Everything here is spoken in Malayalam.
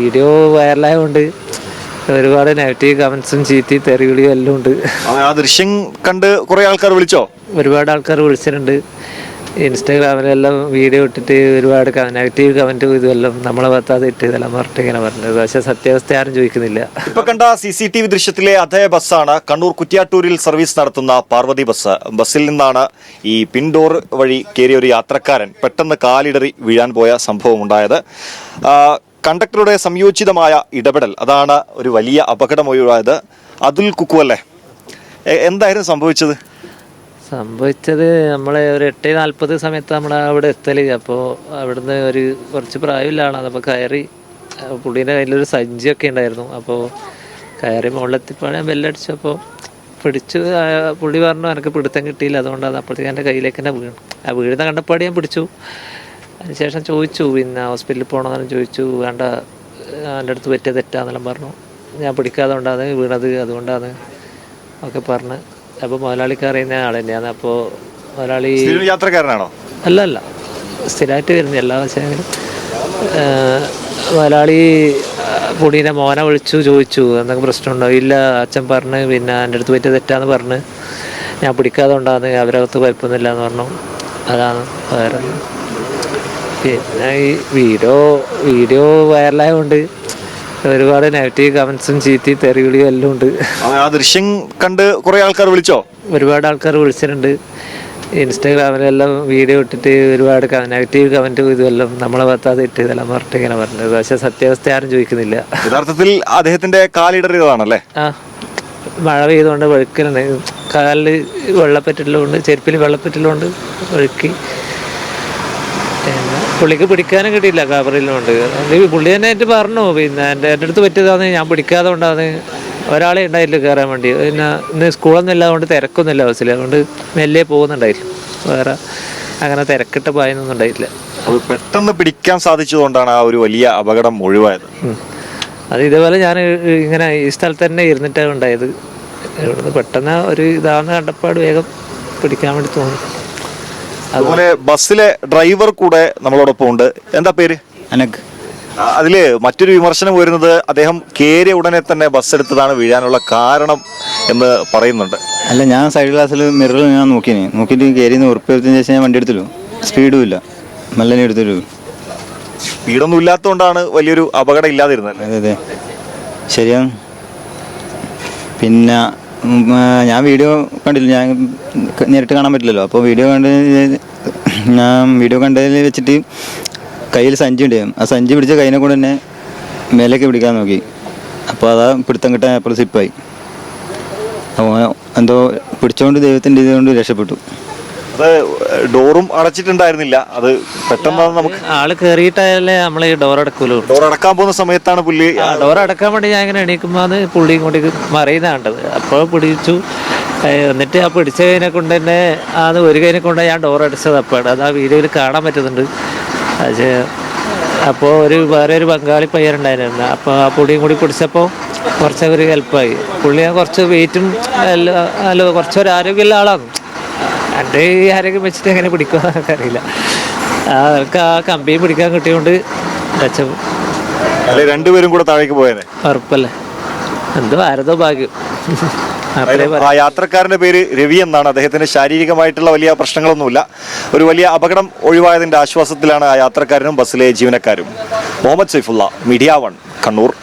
വീഡിയോ വൈറലായതുകൊണ്ട് ഒരുപാട് നെഗറ്റീവ് കമന്റ്സും ചീത്തി തെറിവിളിയും എല്ലാം ഉണ്ട്. ആ ദൃശ്യം കണ്ട് കുറെ ആൾക്കാർ വിളിച്ചോ? ഒരുപാട് ആൾക്കാർ വിളിച്ചിട്ടുണ്ട്. ഇൻസ്റ്റാഗ്രാമിലെല്ലാം വീഡിയോ ഇട്ടിട്ട് ഒരുപാട് നെഗറ്റീവ് കമന്റും ഇതുമെല്ലാം നമ്മളെ ഭാഗത്ത് ഇട്ട് ഇതെല്ലാം പറഞ്ഞിട്ട് ഇങ്ങനെ പറഞ്ഞത്. പക്ഷെ സത്യാവസ്ഥ ആരും ചോദിക്കുന്നില്ല. ഇപ്പൊ കണ്ട CCTV ദൃശ്യത്തിലെ അതേ ബസ്സാണ് കണ്ണൂർ കുറ്റ്യാട്ടൂരിൽ സർവീസ് നടത്തുന്ന പാർവതി ബസ്. ബസ്സിൽ നിന്നാണ് ഈ പിൻഡോർ വഴി കയറിയ ഒരു യാത്രക്കാരൻ പെട്ടെന്ന് കാലിടറി വീഴാൻ പോയ സംഭവം ഉണ്ടായത്. കണ്ടക്ടറുടെ സംയോജിതമായ ഇടപെടൽ അതാണ് ഒരു വലിയ അപകടമൊഴിവായത്. അതുൽ കുക്കു അല്ലേ, എന്തായിരുന്നു സംഭവിച്ചത്? നമ്മളെ ഒരു 8:40 സമയത്ത് നമ്മൾ അവിടെ എത്തല്. അപ്പോൾ അവിടുന്ന് കുറച്ച് പ്രായമുള്ള ആളാണ്. അപ്പോൾ കയറി പുള്ളീൻ്റെ കയ്യിലൊരു സഞ്ചിയൊക്കെ ഉണ്ടായിരുന്നു. അപ്പോൾ കയറി മുകളിലെത്തിപ്പോഴാണ് ഞാൻ ബെല്ലടിച്ചപ്പോൾ പിടിച്ചു. പുള്ളി പറഞ്ഞു എനിക്ക് പിടുത്തം കിട്ടിയില്ല, അതുകൊണ്ടാണ്. അപ്പോഴത്തേക്ക് എൻ്റെ കയ്യിലേക്ക് തന്നെ വീണു. ആ വീഴുന്ന കണ്ടപ്പാടി ഞാൻ പിടിച്ചു. അതിനുശേഷം ചോദിച്ചു പിന്നെ ഹോസ്പിറ്റലിൽ പോകണമെന്ന് ചോദിച്ചു. വേണ്ട, എൻ്റെ അടുത്ത് പറ്റിയ തെറ്റാന്നെല്ലാം പറഞ്ഞു. ഞാൻ പിടിക്കാതെ കൊണ്ടാണ് വീണത്, അതുകൊണ്ടാണ് ഒക്കെ പറഞ്ഞ്. അപ്പോൾ മുതലാളിക്ക് അറിയുന്ന ആൾ തന്നെയാണ്. അപ്പോൾ മുതലാളി യാത്രക്കാരനാണോ? അല്ല, സ്ഥിരമായിട്ട് വരുന്ന എല്ലാ ദിവസമെങ്കിലും. മുതലാളി പുള്ളീനെ മോനെ വിളിച്ചു ചോദിച്ചു എന്തെങ്കിലും പ്രശ്നമുണ്ടോ? ഇല്ല, അച്ഛൻ പറഞ്ഞ് പിന്നെ എൻ്റെ അടുത്ത് പറ്റിയ തെറ്റാന്ന് പറഞ്ഞ് ഞാൻ പിടിക്കാതെ കൊണ്ടാണ്, അവരകത്ത് കുഴപ്പമൊന്നുമില്ല എന്ന് പറഞ്ഞു. അതാണ് വേറെ. പിന്നെ ഈ വീഡിയോ വൈറലായതുകൊണ്ട് ഒരുപാട് നെഗറ്റീവ് കമന്റ്സും ചീത്തി തെറിവിളിയും എല്ലാം ഉണ്ട്. ആ ദൃശ്യം കണ്ട് കുറെ ആൾക്കാർ വിളിച്ചോ? ഒരുപാട് ആൾക്കാർ വിളിച്ചിട്ടുണ്ട്. ഇൻസ്റ്റാഗ്രാമിലെല്ലാം വീഡിയോ ഇട്ടിട്ട് ഒരുപാട് നെഗറ്റീവ് കമന്റും ഇതുമെല്ലാം നമ്മളെ ഭാഗത്ത് ഇട്ട് ഇതെല്ലാം പറഞ്ഞിട്ട് ഇങ്ങനെ പറഞ്ഞത്. പക്ഷെ സത്യാവസ്ഥ ആരും ചോദിക്കുന്നില്ല. യഥാർത്ഥത്തിൽ അദ്ദേഹത്തിന്റെ കാലിടറിയതാണല്ലേ? മഴ പെയ്തുകൊണ്ട് വഴുക്കലുണ്ട്. കാലിൽ വെള്ളപ്പറ്റിലുണ്ട്, ചെരുപ്പിൽ വെള്ളപ്പറ്റിലുണ്ട്, വഴുക്കി. പിന്നെ പുള്ളിക്ക് പിടിക്കാനും കിട്ടിയില്ല, കവറിലുണ്ട്. പുള്ളി തന്നെ ആയിട്ട് പറഞ്ഞു പിന്നെ എൻ്റെ അടുത്ത് പറ്റിയതാണ്, ഞാൻ പിടിക്കാതെ കൊണ്ടാണ്. ഒരാളെ ഉണ്ടായില്ല കയറാൻ വേണ്ടി. പിന്നെ ഇന്ന് സ്കൂളൊന്നും ഇല്ലാതുകൊണ്ട് തിരക്കൊന്നുമില്ല ബസ്സിൽ, അതുകൊണ്ട് മെല്ലെ പോകുന്നുണ്ടായില്ല. വേറെ അങ്ങനെ തിരക്കിട്ട പായൊന്നും ഉണ്ടായിട്ടില്ല. പെട്ടെന്ന് പിടിക്കാൻ സാധിച്ചതുകൊണ്ടാണ് ആ ഒരു വലിയ അപകടം ഒഴിവായത്. അത് ഇതേപോലെ ഞാൻ ഇങ്ങനെ ഈ സ്ഥലത്ത് തന്നെ ഇരുന്നിട്ടാണ് ഉണ്ടായത്. ഇവിടുന്ന് പെട്ടെന്ന് ഒരു ഇതാന്ന് കണ്ടപ്പാട് വേഗം പിടിക്കാൻ വേണ്ടി തോന്നി. അതുപോലെ ബസ്സിലെ ഡ്രൈവർ കൂടെ നമ്മളോടൊപ്പം ഉണ്ട്. എന്താ പേര്? അനക്. അതില് മറ്റൊരു വിമർശനം വരുന്നത് അദ്ദേഹം കയറിയ ഉടനെ തന്നെ ബസ് എടുത്തതാണ് വീഴാനുള്ള കാരണം എന്ന് പറയുന്നുണ്ട്. അല്ല, ഞാൻ സൈഡ് ക്ലാസ്സിൽ മിററിൽ ഞാൻ നോക്കിയിട്ട് കയറിയെന്ന് ഉറപ്പുവരുത്തിയതിന് ശേഷം ഞാൻ വണ്ടി എടുത്തുള്ളൂ. സ്പീഡും ഇല്ല, മെല്ലനെ എടുത്തുള്ളൂ. സ്പീഡൊന്നും ഇല്ലാത്തതുകൊണ്ടാണ് വലിയൊരു അപകടം ഇല്ലാതിരുന്നത്. അതെ, ശരിയാണ്. പിന്നെ ഞാൻ വീഡിയോ കണ്ടില്ല, ഞാൻ നേരിട്ട് കാണാൻ പറ്റില്ലല്ലോ. അപ്പോൾ വീഡിയോ കണ്ടതിൽ വെച്ചിട്ട് കയ്യിൽ സഞ്ചി ഉണ്ട്. ആ സഞ്ചി പിടിച്ച കൈനെ കൊണ്ട് തന്നെ മേലേക്ക് പിടിക്കാൻ നോക്കി. അപ്പോൾ അതാ പിടുത്തം കിട്ടാൻ അപ്പോൾ സ്ലിപ്പായി. എന്തോ പിടിച്ചോണ്ട് ദൈവത്തിൻ്റെ ഇതുകൊണ്ട് രക്ഷപ്പെട്ടു. അത് ഡോറും അടച്ചിട്ടുണ്ടായിരുന്നില്ല. അത് പെട്ടെന്ന് നമുക്ക് ആള് കയറിയിട്ടല്ലേ നമ്മൾ ഈ ഡോർ അടക്കൂലോ. ഡോർ അടക്കാൻ പോകുന്ന സമയത്താണ് പുള്ളി ഡോർ അടക്കാൻ വേണ്ടി ഞാൻ ഇങ്ങനെ എണീക്കുമ്പോൾ പുള്ളി ഇങ്ങോട്ടേക്ക് മറിയുന്ന കണ്ടത്. അപ്പോൾ പിടിച്ചു. എന്നിട്ട് ആ പിടിച്ച കൈനെ കൊണ്ട് തന്നെ അത് ഒരു കൈനെ കൊണ്ട് ഞാൻ ഡോർ അടിച്ചത്. അപ്പോൾ അത് ആ വീഡിയോയിൽ കാണാൻ പറ്റുന്നുണ്ട്. പക്ഷേ അപ്പോൾ വേറെ ഒരു ബംഗാളി പയ്യനുണ്ടായിരുന്നു. അപ്പോൾ ആ പുള്ളിയും കൂടി പിടിച്ചപ്പോൾ കുറച്ചൊരു ഹെൽപ്പായി. പുള്ളി കുറച്ച് വെയിറ്റും അല്ല കുറച്ചൊരു ആരോഗ്യമുള്ള ആളാണ്. എൻ്റെ ഈ ആരോഗ്യം വെച്ചിട്ട് എങ്ങനെ പിടിക്കുമെന്നൊക്കെ അറിയില്ല. അവർക്ക് ആ കമ്പിയും പിടിക്കാൻ കിട്ടിയോണ്ട് രണ്ടുപേരും കൂടെ താഴേക്ക് പോയതേ ഉറപ്പല്ലേ. എന്ത് ഭാരതോ ഭാഗ്യം. ആ യാത്രക്കാരന്റെ പേര് രവി എന്നാണ്. അദ്ദേഹത്തിന് ശാരീരികമായിട്ടുള്ള വലിയ പ്രശ്നങ്ങളൊന്നുമില്ല. ഒരു വലിയ അപകടം ഒഴിവായതിന്റെ ആശ്വാസത്തിലാണ് ആ യാത്രക്കാരനും ബസ്സിലെ ജീവനക്കാരും. മുഹമ്മദ് സൈഫുള്ള, മീഡിയ 1, കണ്ണൂർ.